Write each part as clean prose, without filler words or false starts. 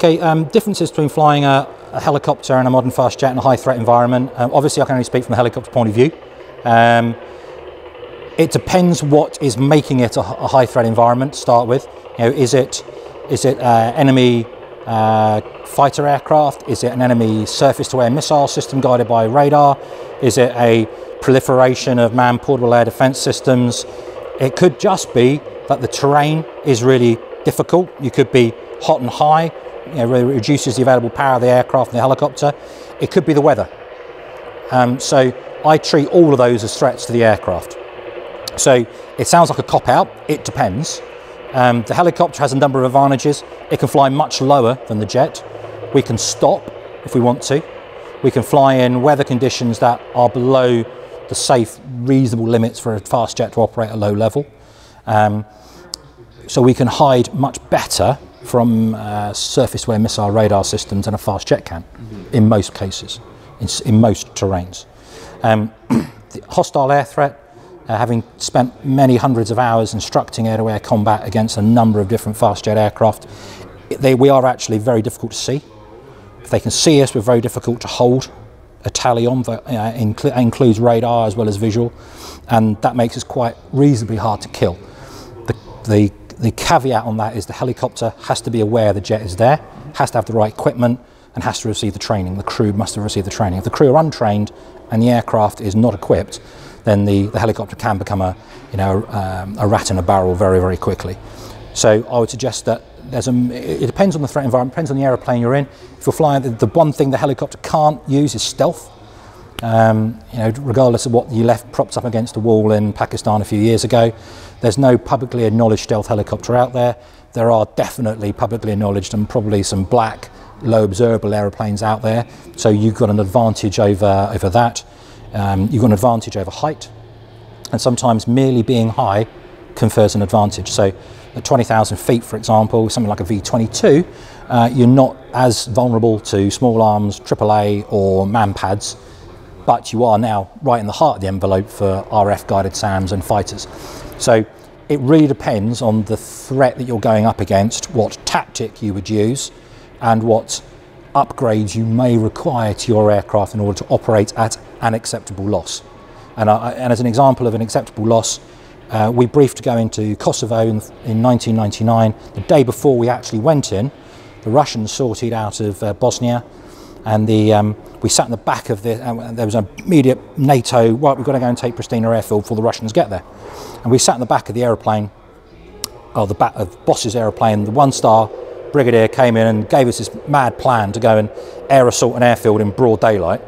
Okay, differences between flying a helicopter and a modern fast jet in a high threat environment. Obviously I can only speak from the helicopter point of view. It depends what is making it a high threat environment to start with. You know, is it enemy fighter aircraft? Is it an enemy surface-to-air missile system guided by radar? Is it a proliferation of manned portable air defense systems? It could just be that the terrain is really difficult. You could be hot and high, you know, really reduces the available power of the aircraft and the helicopter. It could be the weather. So I treat all of those as threats to the aircraft. So it sounds like a cop-out. It depends. The helicopter has a number of advantages. It can fly much lower than the jet. We can stop if we want to. We can fly in weather conditions that are below the safe, reasonable limits for a fast jet to operate at low level. So we can hide much better from surface-to-air missile radar systems than a fast jet can, in most cases, in most terrains. The hostile air threat, having spent many hundreds of hours instructing air-to-air combat against a number of different fast jet aircraft, we are actually very difficult to see. If they can see us, we're very difficult to hold a tally on. Includes radar as well as visual, and that makes us quite reasonably hard to kill. The caveat on that is the helicopter has to be aware the jet is there, has to have the right equipment, and has to receive the training. The crew must have received the training. If the crew are untrained and the aircraft is not equipped, then the helicopter can become a rat in a barrel very, very quickly. So I would suggest that it depends on the threat environment, depends on the aeroplane you're in. If you're flying, the one thing the helicopter can't use is stealth. You know, regardless of what you left propped up against a wall in Pakistan a few years ago, there's no publicly acknowledged stealth helicopter out there. There are definitely publicly acknowledged and probably some black, low observable aeroplanes out there. So you've got an advantage over that. You've got an advantage over height, and sometimes merely being high confers an advantage. So at 20,000 feet, for example, something like a V-22, you're not as vulnerable to small arms, AAA or man pads, but you are now right in the heart of the envelope for RF guided SAMs and fighters. So it really depends on the threat that you're going up against, what tactic you would use, and what upgrades you may require to your aircraft in order to operate at an acceptable loss. And as an example of an acceptable loss, we briefed to go into Kosovo in 1999. The day before we actually went in, the Russians sorted out of Bosnia, and we sat in the back of there was an immediate NATO, right, we've got to go and take Pristina airfield before the Russians get there. And we sat in the back of the aeroplane, or the back of Boss's aeroplane. The one-star brigadier came in and gave us this mad plan to go and air assault an airfield in broad daylight.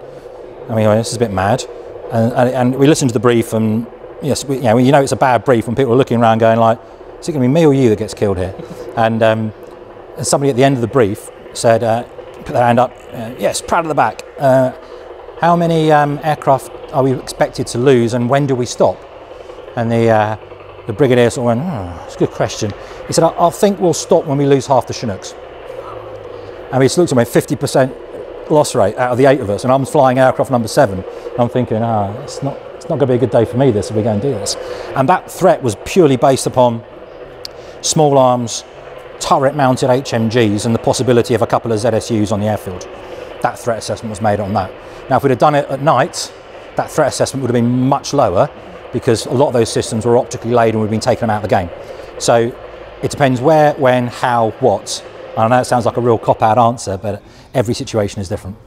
I mean, this is a bit mad. And we listened to the brief, and yes, you know it's a bad brief when people are looking around going like, is it going to be me or you that gets killed here? And somebody at the end of the brief said, put their hand up, yes, proud of the back. How many aircraft are we expected to lose, and when do we stop? And the brigadier sort of went, oh, that's a good question. He said, I think we'll stop when we lose half the Chinooks. And we just looked at me, 50% loss rate out of the 8 of us, and I'm flying aircraft number 7. I'm thinking, it's not going to be a good day for me, this, if we go and do this. And that threat was purely based upon small arms, turret-mounted HMGs, and the possibility of a couple of ZSUs on the airfield. That threat assessment was made on that. Now, if we'd have done it at night, that threat assessment would have been much lower, because a lot of those systems were optically laid and we'd been taken them out of the game. So it depends where, when, how, what. I know it sounds like a real cop-out answer, but every situation is different.